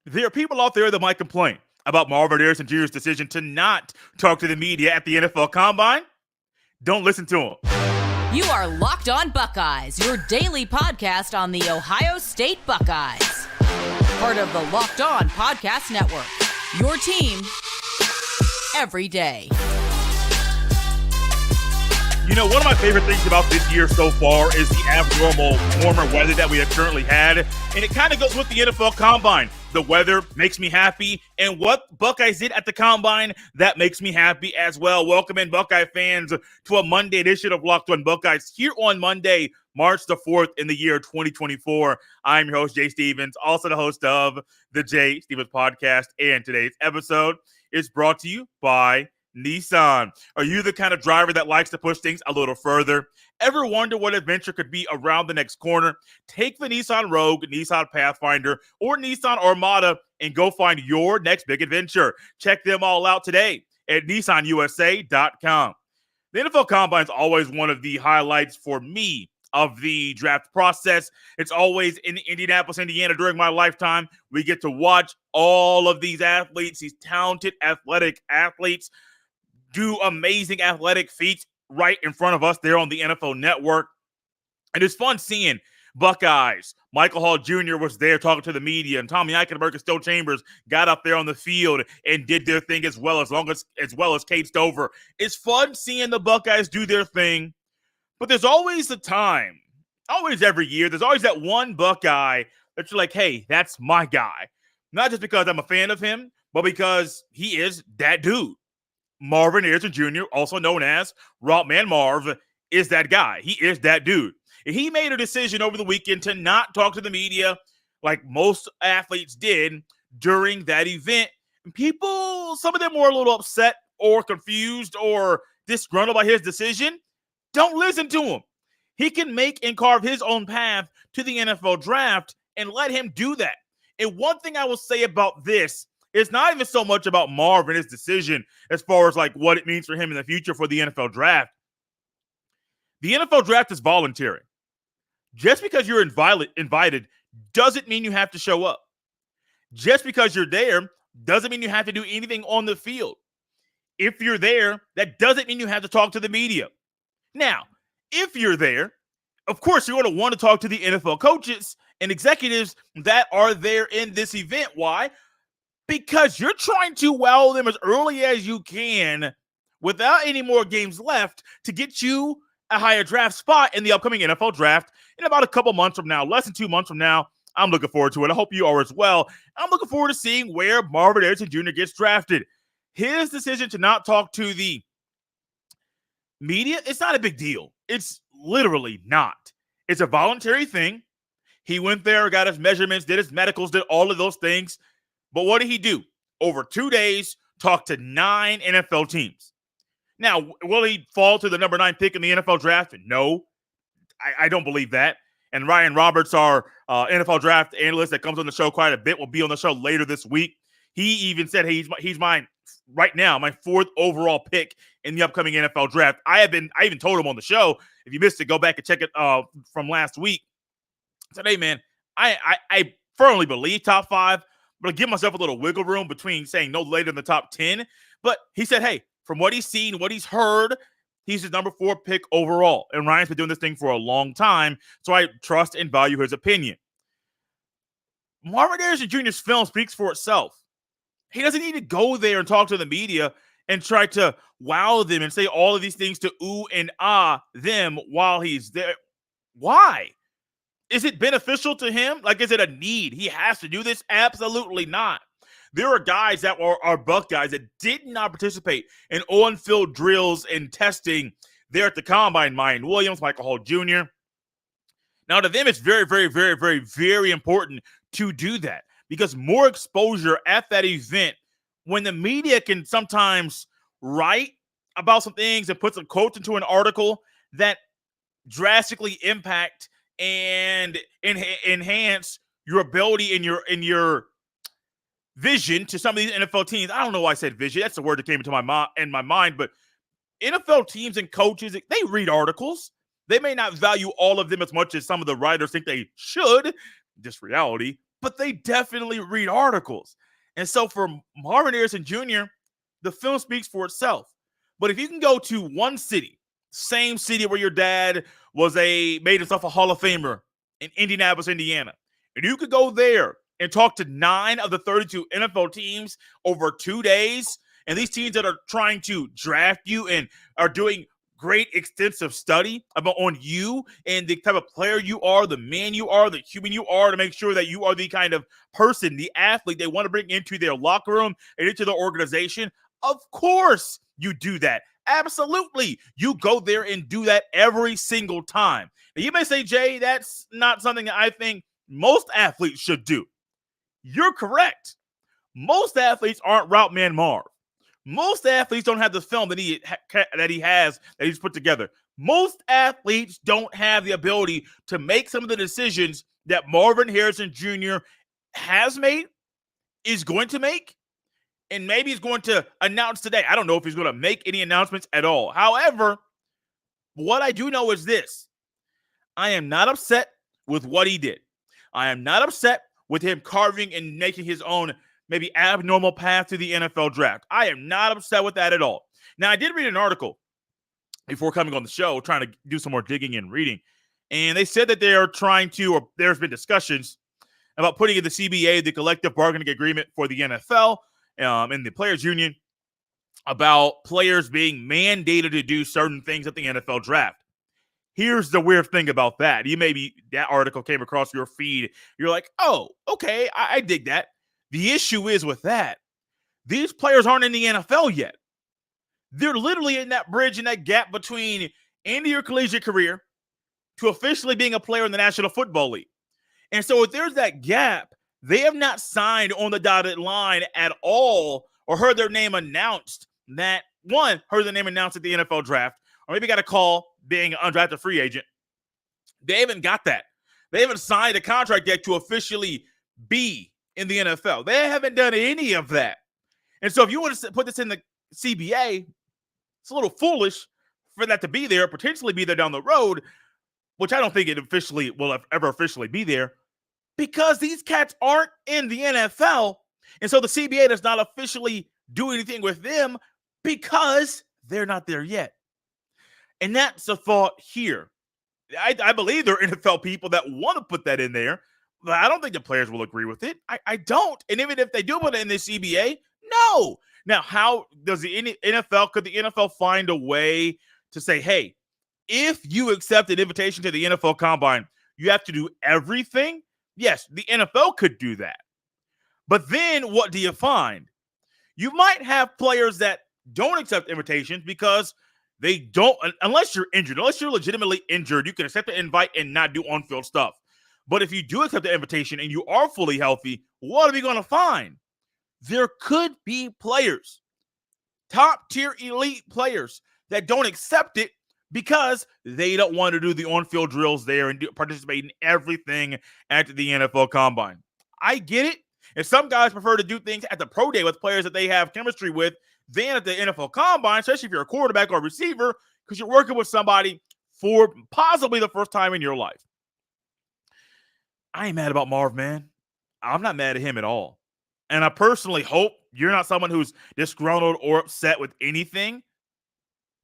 There are people out there that might complain about Marvin Harrison Jr.'s decision to not talk to the media at the NFL Combine. Don't listen to him. You are Locked On Buckeyes, your daily podcast on the Ohio State Buckeyes. Part of the Locked On Podcast Network, your team every day. You know, one of my favorite things about this year so far is the abnormal warmer weather that we have currently had. And it kind of goes with the NFL Combine. The weather makes me happy. And what Buckeyes did at the Combine, that makes me happy as well. Welcome in, Buckeye fans, to a Monday edition of Locked On Buckeyes here on Monday, March the 4th in the year 2024. I'm your host, Jay Stevens, also the host of the Jay Stevens Podcast. And today's episode is brought to you by Nissan. Are you the kind of driver that likes to push things a little further? Ever wonder what adventure could be around the next corner? Take the Nissan Rogue, Nissan Pathfinder, or Nissan Armada and go find your next big adventure. Check them all out today at nissanusa.com. The NFL Combine is always one of the highlights for me of the draft process. It's always in Indianapolis, Indiana during my lifetime. We get to watch all of these athletes, these talented athletic athletes, do amazing athletic feats right in front of us there on the NFL Network. And it's fun seeing Buckeyes. Michael Hall Jr. was there talking to the media, and Tommy Eichenberg and Still Chambers got up there on the field and did their thing as well as Kate Stover. It's fun seeing the Buckeyes do their thing, but there's always a time, always every year, there's always that one Buckeye that you're like, hey, that's my guy. Not just because I'm a fan of him, but because he is that dude. Marvin Harrison Jr., also known as Rockman Marv, is that guy. He is that dude. And he made a decision over the weekend to not talk to the media like most athletes did during that event. And people, some of them were a little upset or confused or disgruntled by his decision. Don't listen to him. He can make and carve his own path to the NFL draft, and let him do that. And one thing I will say about this, it's not even so much about Marv and his decision as far as like what it means for him in the future for the NFL draft. The NFL draft is voluntary. Just because you're invited doesn't mean you have to show up. Just because you're there doesn't mean you have to do anything on the field. If you're there, that doesn't mean you have to talk to the media. Now, if you're there, of course, you're going to want to talk to the NFL coaches and executives that are there in this event. Why? Because you're trying to wow them as early as you can without any more games left to get you a higher draft spot in the upcoming NFL draft in about a couple months from now, less than 2 months from now. I'm looking forward to it. I hope you are as well. I'm looking forward to seeing where Marvin Harrison Jr. gets drafted. His decision to not talk to the media, it's not a big deal. It's literally not. It's a voluntary thing. He went there, got his measurements, did his medicals, did all of those things. But what did he do? Over 2 days, talked to 9 NFL teams. Now, will he fall to the number 9 pick in the NFL draft? No, I don't believe that. And Ryan Roberts, our NFL draft analyst that comes on the show quite a bit, will be on the show later this week. He even said, hey, he's mine right now, my 4th overall pick in the upcoming NFL draft. I even told him on the show, if you missed it, go back and check it from last week. I said, hey, man, I firmly believe top 5. But I give myself a little wiggle room between saying no later in the top 10. But he said, hey, from what he's seen, what he's heard, he's his number 4 pick overall. And Ryan's been doing this thing for a long time, so I trust and value his opinion. Marvin Harrison Jr.'s film speaks for itself. He doesn't need to go there and talk to the media and try to wow them and say all of these things to ooh and ah them while he's there. Why? Is it beneficial to him? Like, is it a need? He has to do this? Absolutely not. There are guys that are Buckeyes that did not participate in on-field drills and testing there at the Combine. Mayan Williams, Michael Hall Jr. Now, to them, it's very, very, very, very, very important to do that because more exposure at that event, when the media can sometimes write about some things and put some quotes into an article that drastically impact and enhance your ability and your vision to some of these NFL teams. I don't know why I said vision. That's the word that came into my mind. But NFL teams and coaches, they read articles. They may not value all of them as much as some of the writers think they should. Just reality. but they definitely read articles. And so for Marvin Harrison Jr., the film speaks for itself. But if you can go to one city, same city where your dad made himself a Hall of Famer in Indianapolis, Indiana, and you could go there and talk to 9 of the 32 NFL teams over 2 days, and these teams that are trying to draft you and are doing great extensive study on you and the type of player you are, the man you are, the human you are, to make sure that you are the kind of person, the athlete they want to bring into their locker room and into their organization. Of course you do that. Absolutely. You go there and do that every single time. Now, you may say, Jay, that's not something that I think most athletes should do. You're correct. Most athletes aren't Route Man Marv. Most athletes don't have the film that he's put together. Most athletes don't have the ability to make some of the decisions that Marvin Harrison Jr. has made, is going to make, and maybe he's going to announce today. I don't know if he's going to make any announcements at all. However, what I do know is this. I am not upset with what he did. I am not upset with him carving and making his own maybe abnormal path to the NFL draft. I am not upset with that at all. Now, I did read an article before coming on the show, trying to do some more digging and reading, and they said that they are trying to, or there's been discussions about putting in the CBA, the collective bargaining agreement for the NFL, and the players union, about players being mandated to do certain things at the NFL draft. Here's the weird thing about that. That article came across your feed. You're like, oh, okay, I dig that. The issue is with that, these players aren't in the NFL yet. They're literally in that bridge, in that gap between ending your collegiate career to officially being a player in the National Football League. And so if there's that gap, they have not signed on the dotted line at all or heard their name announced at the NFL draft, or maybe got a call being an undrafted free agent. They haven't got that. They haven't signed a contract yet to officially be in the NFL. They haven't done any of that. And so if you want to put this in the CBA, it's a little foolish for that to be there, potentially be there down the road, which I don't think it will ever officially be there, because these cats aren't in the NFL. And so the CBA does not officially do anything with them because they're not there yet. And that's the thought here. I believe there are NFL people that want to put that in there, but I don't think the players will agree with it. I don't. And even if they do put it in the CBA, no. Now, how does could the NFL find a way to say, hey, if you accept an invitation to the NFL Combine, you have to do everything? Yes, the NFL could do that. But then what do you find? You might have players that don't accept invitations because they don't, unless you're injured, unless you're legitimately injured, you can accept the invite and not do on-field stuff. But if you do accept the invitation and you are fully healthy, what are we going to find? There could be players, top-tier elite players, that don't accept it because they don't want to do the on-field drills there and participate in everything at the NFL Combine. I get it. And some guys prefer to do things at the pro day with players that they have chemistry with than at the NFL Combine, especially if you're a quarterback or a receiver, because you're working with somebody for possibly the first time in your life. I ain't mad about Marv, man. I'm not mad at him at all. And I personally hope you're not someone who's disgruntled or upset with anything.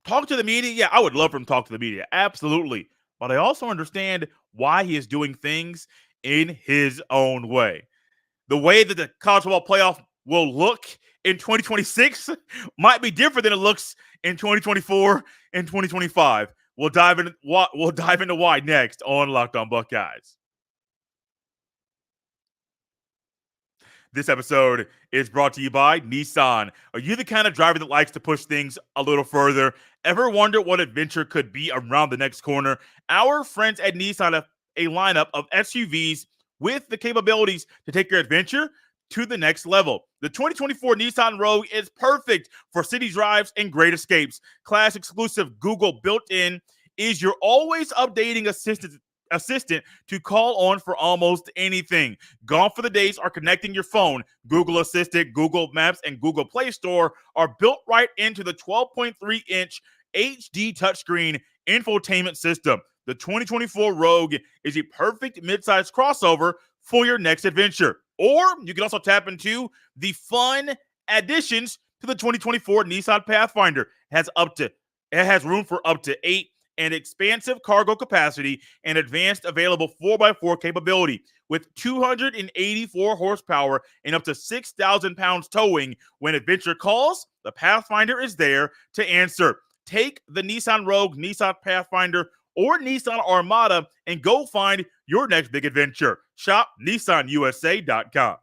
Talk to the media. Yeah, I would love for him to talk to the media. Absolutely. But I also understand why he is doing things in his own way. The way that the college football playoff will look in 2026 might be different than it looks in 2024 and 2025. We'll dive into why next on Locked On Buckeyes. This episode is brought to you by Nissan. Are you the kind of driver that likes to push things a little further? Ever wonder what adventure could be around the next corner? Our friends at Nissan have a lineup of SUVs with the capabilities to take your adventure to the next level. The 2024 Nissan Rogue is perfect for city drives and great escapes. Class exclusive Google built-in is your always updating assistant to call on for almost anything. Gone for the days are connecting your phone. Google Assistant, Google Maps, and Google Play Store are built right into the 12.3-inch HD touchscreen infotainment system. The 2024 Rogue is a perfect midsize crossover for your next adventure. Or you can also tap into the fun additions to the 2024 Nissan Pathfinder. It has room for up to 8 and expansive cargo capacity and advanced available 4x4 capability with 284 horsepower and up to 6,000 pounds towing. When adventure calls, the Pathfinder is there to answer. Take the Nissan Rogue, Nissan Pathfinder, or Nissan Armada and go find your next big adventure. Shop NissanUSA.com.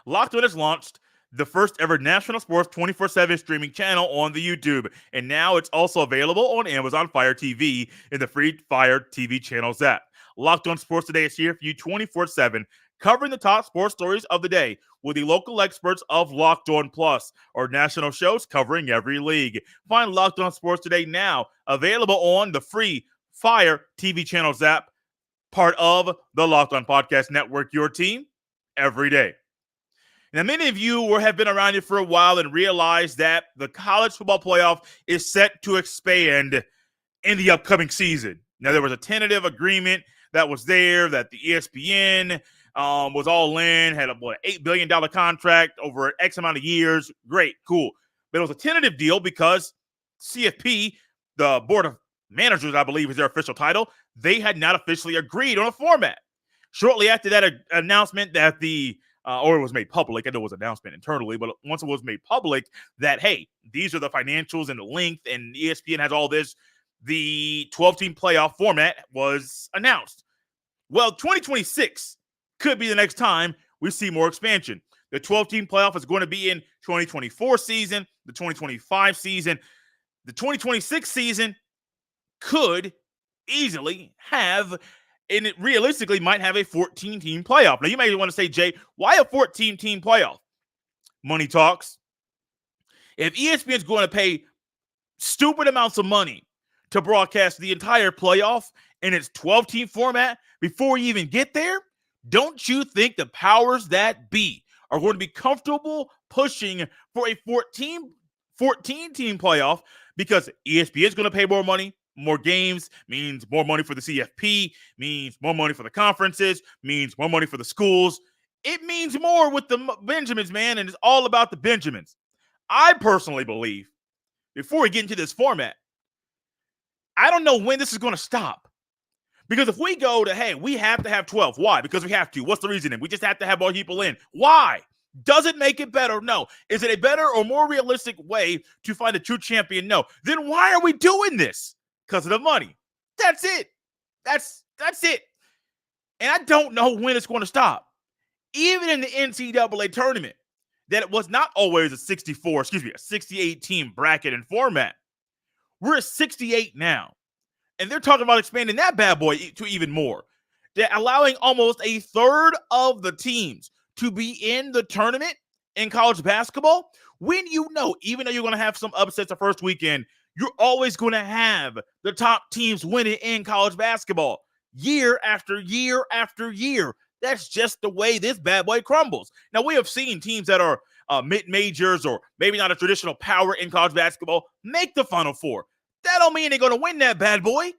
Locked On has launched the first ever national sports 24/7 streaming channel on the YouTube, and now it's also available on Amazon Fire TV in the free Fire TV channels app. Locked On Sports Today is here for you 24/7, covering the top sports stories of the day with the local experts of Locked On Plus, or national shows covering every league. Find Locked On Sports Today now, available on the free Fire TV channels app, part of the Locked On Podcast Network, your team every day. Now, many of you have been around here for a while and realize that the college football playoff is set to expand in the upcoming season. Now, there was a tentative agreement that was there that the ESPN was all in, had a $8 billion contract over X amount of years. Great, cool. But it was a tentative deal because CFP, the Board of Managers, I believe is their official title, they had not officially agreed on a format. Shortly after that announcement that or it was made public, I know it was an announcement internally, but once it was made public that, hey, these are the financials and the length, and ESPN has all this, the 12-team playoff format was announced. Well, 2026 could be the next time we see more expansion. The 12-team playoff is going to be in 2024 season, the 2025 season. The 2026 season could easily have, and it realistically might have, a 14-team playoff. Now, you may want to say, Jay, why a 14-team playoff? Money talks. If ESPN is going to pay stupid amounts of money to broadcast the entire playoff in its 12-team format before you even get there, don't you think the powers that be are going to be comfortable pushing for a 14-team playoff? Because ESPN is going to pay more money. More games means more money for the CFP, means more money for the conferences, means more money for the schools. It means more with the Benjamins, man, and it's all about the Benjamins. I personally believe, before we get into this format, I don't know when this is going to stop. Because if we go to, hey, we have to have 12. Why? Because we have to. What's the reasoning? We just have to have more people in. Why? Does it make it better? No. Is it a better or more realistic way to find a true champion? No. Then why are we doing this? Because of the money. That's it. That's it. And I don't know when it's going to stop. Even in the NCAA tournament, that it was not always a 68-team bracket and format. We're at 68 now. And they're talking about expanding that bad boy to even more. They're allowing almost a third of the teams to be in the tournament in college basketball. When you know, even though you're going to have some upsets the first weekend, you're always going to have the top teams winning in college basketball year after year after year. That's just the way this bad boy crumbles. Now, we have seen teams that are mid-majors or maybe not a traditional power in college basketball make the Final Four. That don't mean they're going to win that bad boy.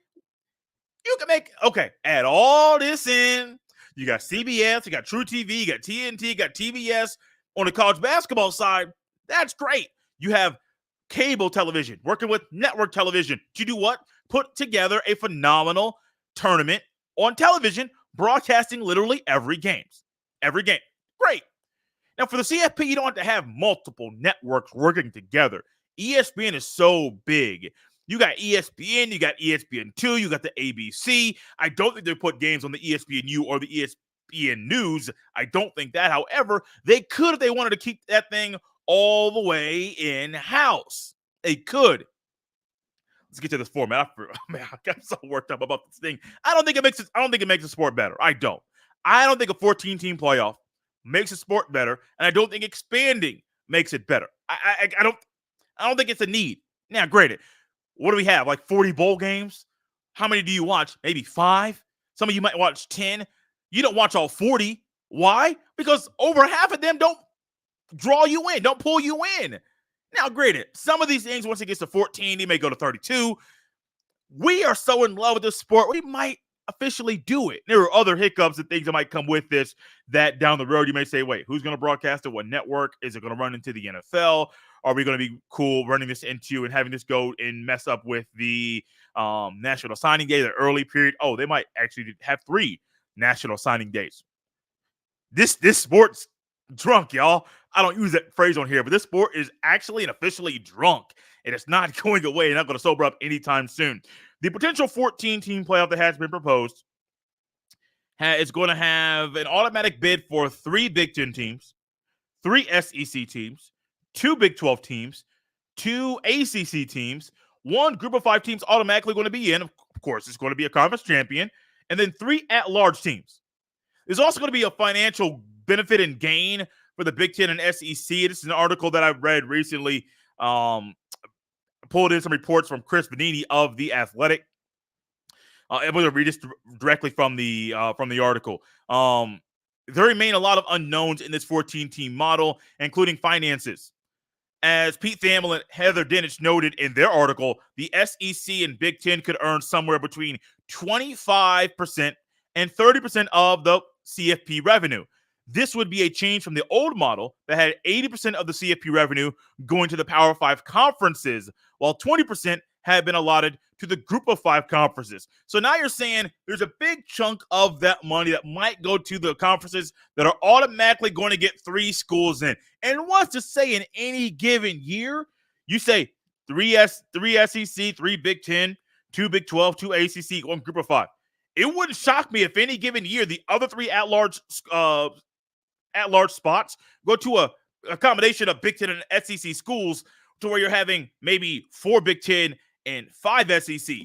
You can add all this in. You got CBS, you got True TV, you got TNT, you got TBS on the college basketball side. That's great. You have cable television working with network television to do what? Put together a phenomenal tournament on television, broadcasting literally every game. Every game. Great. Now, for the CFP, you don't have to have multiple networks working together. ESPN is so big. You got ESPN, you got ESPN2, you got the ABC. I don't think they put games on the ESPNU or the ESPN News. I don't think that. However, they could if they wanted to keep that thing all the way in-house. They could. Let's get to this format. I got so worked up about this thing. I don't think it makes the sport better. I don't think a 14-team playoff makes the sport better, and I don't think expanding makes it better. I don't think it's a need. Now, granted, what do we have? Like 40 bowl games? How many do you watch? Maybe 5? Some of you might watch 10. You don't watch all 40. Why? Because over half of them don't draw you in, don't pull you in. Now, granted, some of these things, once it gets to 14, they may go to 32. We are so in love with this sport, we might officially do it. There are other hiccups and things that might come with this that down the road you may say, wait, who's going to broadcast it? What network? Is it going to run into the NFL? Are we going to be cool running this into and having this go and mess up with the National Signing Day, the early period? Oh, they might actually have 3 National Signing Days. This sport's drunk, y'all. I don't use that phrase on here, but this sport is actually and officially drunk, and it's not going away and not going to sober up anytime soon. The potential 14-team playoff that has been proposed is going to have an automatic bid for 3 Big Ten teams, 3 SEC teams, 2 Big 12 teams, 2 ACC teams, 1 group of 5 teams automatically going to be in. Of course, it's going to be a conference champion, and then 3 at-large teams. There's also going to be a financial benefit and gain for the Big Ten and SEC. This is an article that I read recently. Pulled in some reports from Chris Vanini of The Athletic. I'm going to read this directly from the article. There remain a lot of unknowns in this 14-team model, including finances. As Pete Thamel and Heather Dinich noted in their article, the SEC and Big Ten could earn somewhere between 25% and 30% of the CFP revenue. This would be a change from the old model that had 80% of the CFP revenue going to the Power 5 conferences, while 20% had been allotted to the Group of 5 conferences. So now you're saying there's a big chunk of that money that might go to the conferences that are automatically going to get 3 schools in. And what's to say in any given year, you say 3 SEC, 3 Big 10, 2 Big 12, 2 ACC, 1 Group of 5. It wouldn't shock me if any given year the other 3 at-large spots go to a combination of Big Ten and SEC schools to where you're having maybe 4 Big Ten and 5 SEC.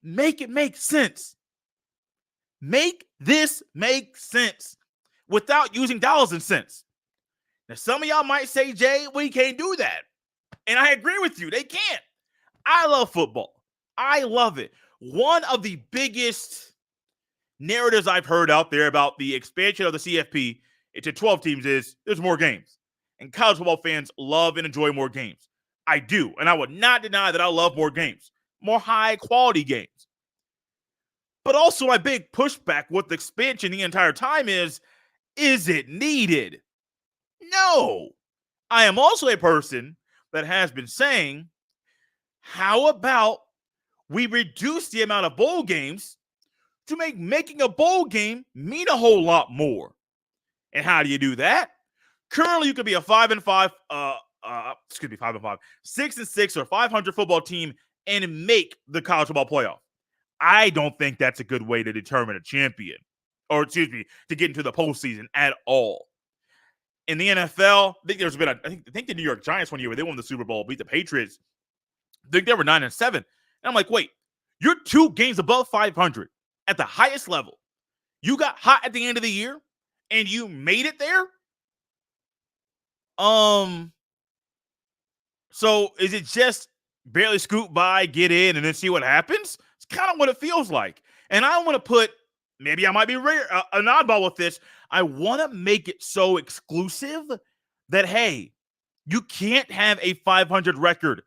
Make it make sense. Make this make sense without using dollars and cents. Now, some of y'all might say, Jay, we can't do that. And I agree with you. They can't. I love football. I love it. One of the biggest narratives I've heard out there about the expansion of the CFP into 12 teams is there's more games. And college football fans love and enjoy more games. I do. And I would not deny that I love more games, more high quality games. But also my big pushback with the expansion the entire time is it needed? No. I am also a person that has been saying, how about we reduce the amount of bowl games to make making a bowl game mean a whole lot more? And how do you do that? Currently, you could be a 5-5, 6-6 or 500 football team and make the college football playoff. I don't think that's a good way to determine a champion, or to get into the postseason at all. In the NFL, I think there's been I think the New York Giants one year where they won the Super Bowl, beat the Patriots. I think they were 9-7. And I'm like, wait, you're 2 games above 500 at the highest level. You got hot at the end of the year and you made it there? So is it just barely scoot by, get in, and then see what happens? It's kind of what it feels like. And I want to put, maybe I might be an oddball with this. I want to make it so exclusive that, hey, you can't have a 500 record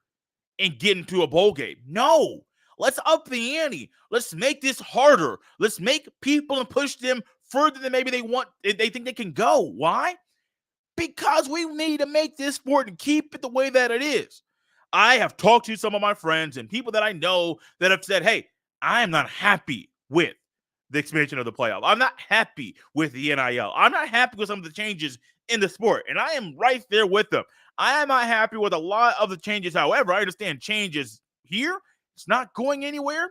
and get into a bowl game. No, let's up the ante. Let's make this harder. Let's make people and push them further than maybe they think they can go. Why? Because we need to make this sport and keep it the way that it is. I have talked to some of my friends and people that I know that have said, hey, I am not happy with the expansion of the playoff. I'm not happy with the NIL. I'm not happy with some of the changes in the sport. And I am right there with them. I am not happy with a lot of the changes. However, I understand changes here. It's not going anywhere.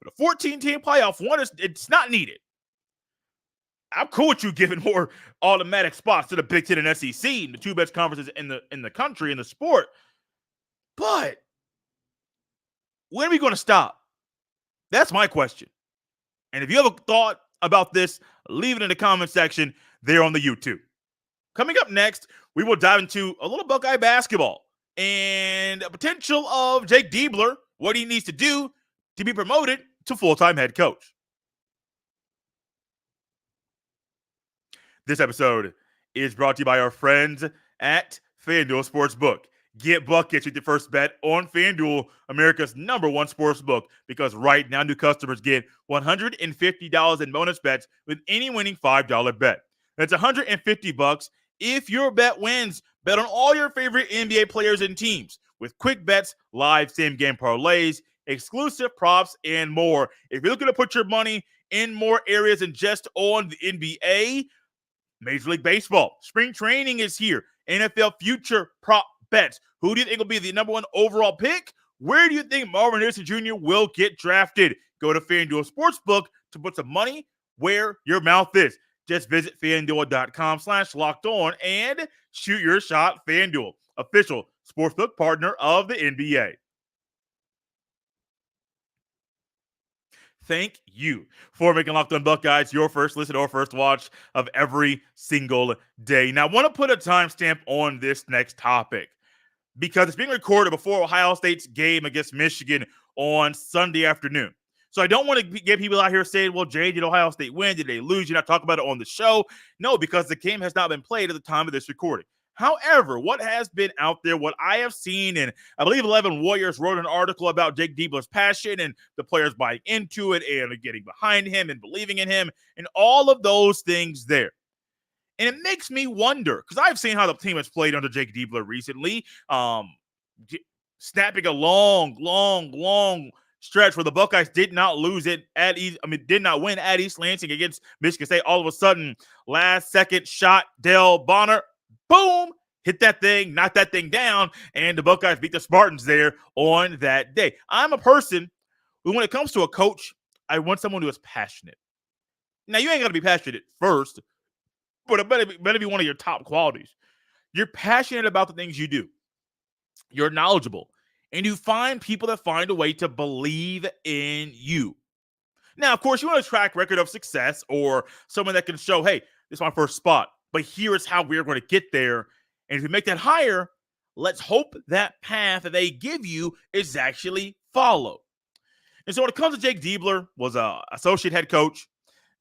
But a 14-team playoff, it's not needed. I'm cool with you giving more automatic spots to the Big Ten and SEC, the 2 best conferences in the country, in the sport. But when are we going to stop? That's my question. And if you have a thought about this, leave it in the comment section there on the YouTube. Coming up next, we will dive into a little Buckeye basketball and a potential of Jake Diebler, what he needs to do to be promoted to full-time head coach. This episode is brought to you by our friends at FanDuel Sportsbook. Get buckets with your first bet on FanDuel, America's #1 sports book, because right now new customers get $150 in bonus bets with any winning $5 bet. That's $150 if your bet wins. Bet on all your favorite NBA players and teams with quick bets, live same-game parlays, exclusive props, and more. If you're looking to put your money in more areas than just on the NBA, Major League Baseball, spring training is here. NFL future prop bets. Who do you think will be the #1 overall pick? Where do you think Marvin Harrison Jr. will get drafted? Go to FanDuel Sportsbook to put some money where your mouth is. Just visit FanDuel.com/locked-on and shoot your shot. FanDuel, official sportsbook partner of the NBA. Thank you for making Locked On Buckeyes your first listen or first watch of every single day. Now, I want to put a timestamp on this next topic because it's being recorded before Ohio State's game against Michigan on Sunday afternoon. So I don't want to get people out here saying, well, Jay, did Ohio State win? Did they lose? You're not talking about it on the show. No, because the game has not been played at the time of this recording. However, what has been out there, what I have seen, and I believe 11 Warriors wrote an article about Jake Diebler's passion and the players buying into it and getting behind him and believing in him and all of those things there. And it makes me wonder, because I've seen how the team has played under Jake Diebler recently, snapping a long stretch where the Buckeyes did not lose it did not win at East Lansing against Michigan State. All of a sudden, last second shot, Del Bonner, boom, hit that thing, knock that thing down, and the Buckeyes beat the Spartans there on that day. I'm a person who, when it comes to a coach, I want someone who is passionate. Now, you ain't got to be passionate first, but it better be one of your top qualities. You're passionate about the things you do. You're knowledgeable. And you find people that find a way to believe in you. Now, of course, you want a track record of success or someone that can show, hey, this is my first spot, but here is how we're going to get there. And if you make that higher, let's hope that path that they give you is actually followed. And so when it comes to Jake Diebler, was an associate head coach,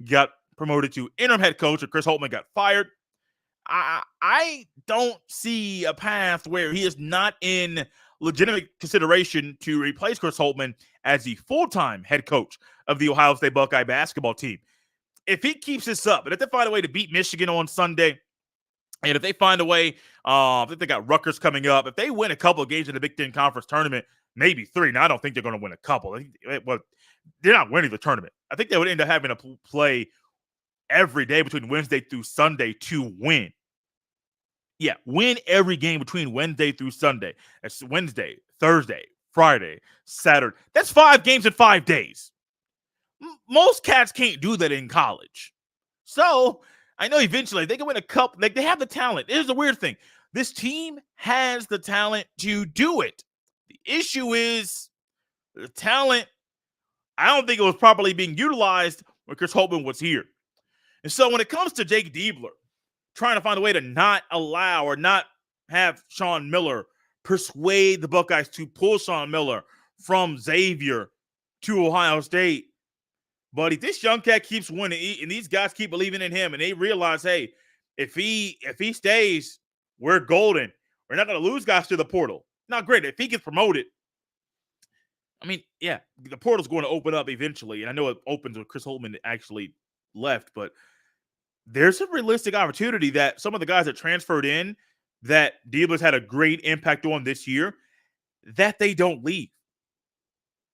got promoted to interim head coach, and Chris Holtmann got fired. I don't see a path where he is not in legitimate consideration to replace Chris Holtmann as the full-time head coach of the Ohio State Buckeye basketball team. If he keeps this up, and if they find a way to beat Michigan on Sunday, and if they find a way, if they got Rutgers coming up, if they win a couple of games in the Big Ten Conference tournament, maybe 3. Now, I don't think they're going to win a couple. They're not winning the tournament. I think they would end up having to play every day between Wednesday through Sunday to win. Yeah, win every game between Wednesday through Sunday. That's Wednesday, Thursday, Friday, Saturday. That's 5 games in 5 days. Most cats can't do that in college. So I know eventually they can win a cup. Like, they have the talent. Here's the weird thing. This team has the talent to do it. The issue is the talent, I don't think it was properly being utilized when Chris Holtmann was here. And so when it comes to Jake Diebler, trying to find a way to not allow or not have Sean Miller persuade the Buckeyes to pull Sean Miller from Xavier to Ohio State. But if this young cat keeps winning, and these guys keep believing in him, and they realize, hey, if he stays, we're golden. We're not going to lose guys to the portal. Now, great. If he gets promoted, I mean, yeah, the portal's going to open up eventually. And I know it opens when Chris Holtmann actually left, but there's a realistic opportunity that some of the guys that transferred in that Diebler's had a great impact on this year, that they don't leave.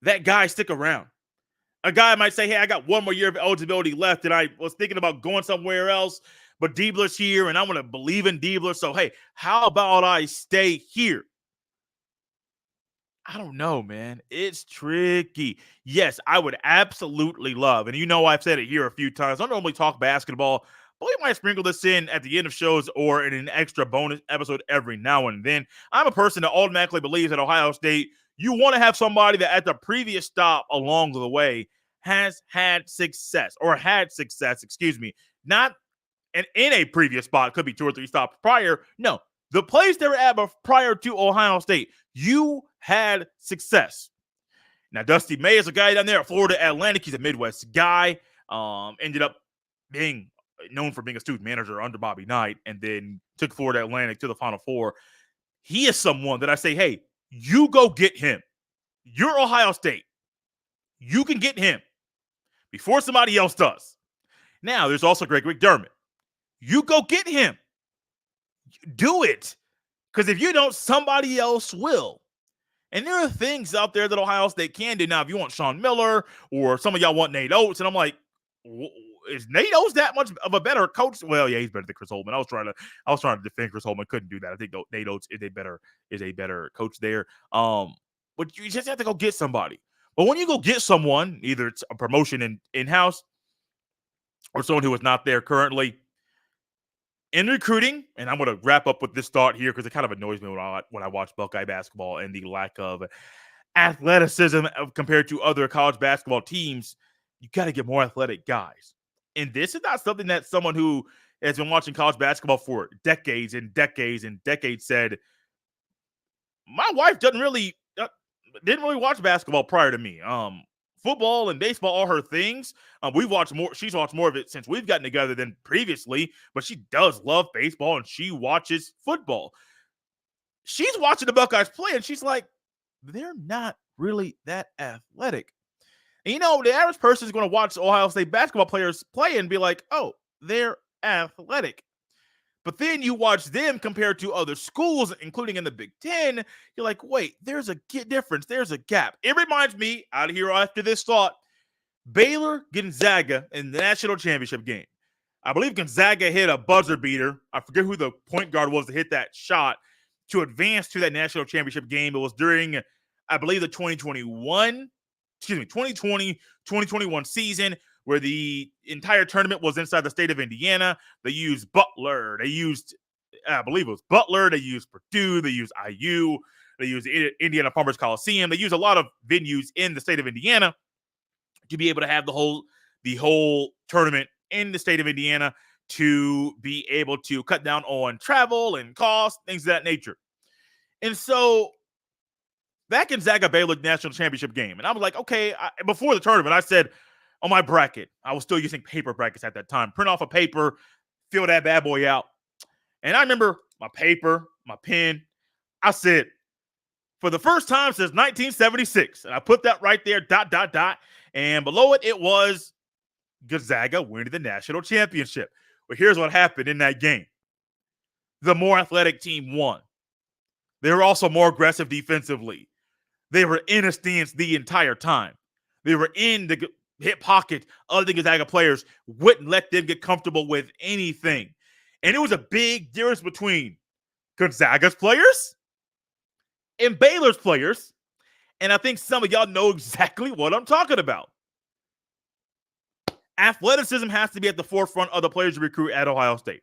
That guy stick around. A guy might say, hey, I got 1 more year of eligibility left, and I was thinking about going somewhere else, but Diebler's here, and I want to believe in Diebler. So, hey, how about I stay here? I don't know, man. It's tricky. Yes, I would absolutely love, and you know I've said it here a few times, I don't normally talk basketball, but we might sprinkle this in at the end of shows or in an extra bonus episode every now and then. I'm a person that automatically believes at Ohio State, you want to have somebody that at the previous stop along the way has had success, not in a previous spot, could be 2 or 3 stops prior. No, the place they were at prior to Ohio State, you had success. Now, Dusty May is a guy down there at Florida Atlantic. He's a Midwest guy. Ended up being known for being a student manager under Bobby Knight, and then took Florida Atlantic to the Final Four. he is someone that I say, hey, you go get him. You're Ohio State. You can get him before somebody else does. Now, there's also Greg McDermott. You go get him. Do it. Because if you don't, somebody else will. And there are things out there that Ohio State can do. Now, if you want Sean Miller or some of y'all want Nate Oates, and I'm like, is Nate Oates that much of a better coach? Well, yeah, he's better than Chris Holtmann. I was trying to defend Chris Holtmann. Couldn't do that. I think Nate Oates is a better coach there. But you just have to go get somebody. But when you go get someone, either it's a promotion in-house or someone who is not there currently, in recruiting, and I'm going to wrap up with this thought here because it kind of annoys me when I watch Buckeye basketball and the lack of athleticism compared to other college basketball teams. You got to get more athletic guys. And this is not something that someone who has been watching college basketball for decades and decades and decades said. My wife didn't really watch basketball prior to me. Football and baseball are her things. She's watched more of it since we've gotten together than previously, but she does love baseball and she watches football. She's watching the Buckeyes play and she's like, they're not really that athletic. And the average person is going to watch Ohio State basketball players play and be like, oh, they're athletic. But then you watch them compared to other schools, including in the Big Ten. You're like, wait, there's a difference. There's a gap. It reminds me, out of here after this thought, Baylor Gonzaga in the national championship game. I believe Gonzaga hit a buzzer beater. I forget who the point guard was to hit that shot to advance to that national championship game. It was during, I believe, the 2020-2021 season, where the entire tournament was inside the state of Indiana. They used Butler. They used, I believe it was Butler. They used Purdue. They used IU. They used Indiana Farmers Coliseum. They used a lot of venues in the state of Indiana to be able to have the whole tournament in the state of Indiana to be able to cut down on travel and cost, things of that nature. And so that Gonzaga Baylor national championship game, and I was like, okay, before the tournament, I said, on my bracket, I was still using paper brackets at that time. Print off a paper, fill that bad boy out. And I remember my paper, my pen. I said, for the first time since 1976, and I put that right there, ... And below it was Gonzaga winning the national championship. But here's what happened in that game. The more athletic team won. They were also more aggressive defensively. They were in a stance the entire time. They were in the hip pocket of the Gonzaga players, wouldn't let them get comfortable with anything. And it was a big difference between Gonzaga's players and Baylor's players. And I think some of y'all know exactly what I'm talking about. Athleticism has to be at the forefront of the players you recruit at Ohio State.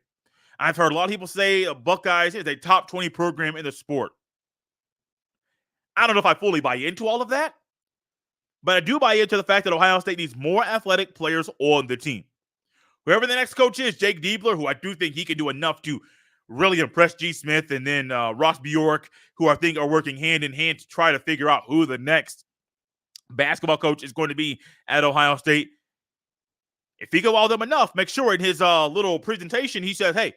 I've heard a lot of people say Buckeyes is a top 20 program in the sport. I don't know if I fully buy into all of that, but I do buy into the fact that Ohio State needs more athletic players on the team. Whoever the next coach is, Jake Diebler, who I do think he can do enough to really impress G. Smith, and then Ross Bjork, who I think are working hand in hand to try to figure out who the next basketball coach is going to be at Ohio State. If he go all them enough, make sure in his little presentation he says, hey,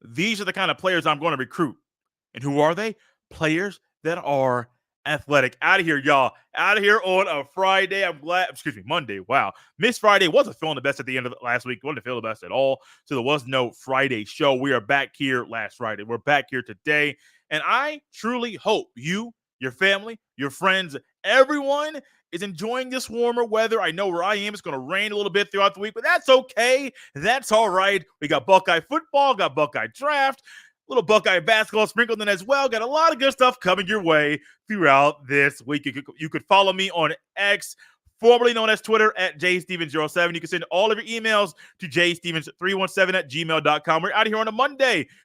these are the kind of players I'm going to recruit. And who are they? Players that are athletic. Out of here, y'all. Out of here on a Friday. Monday. Wow. Miss Friday. Wasn't feeling the best at the end of last week. Wasn't feeling the best at all. So there was no Friday show. We are back here last Friday. We're back here today. And I truly hope you, your family, your friends, everyone is enjoying this warmer weather. I know where I am, it's going to rain a little bit throughout the week, but that's okay. That's all right. We got Buckeye football, got Buckeye draft, little Buckeye basketball sprinkled in as well. Got a lot of good stuff coming your way throughout this week. You could follow me on X, formerly known as Twitter, at jstevens07. You can send all of your emails to jstevens317@gmail.com. We're out of here on a Monday.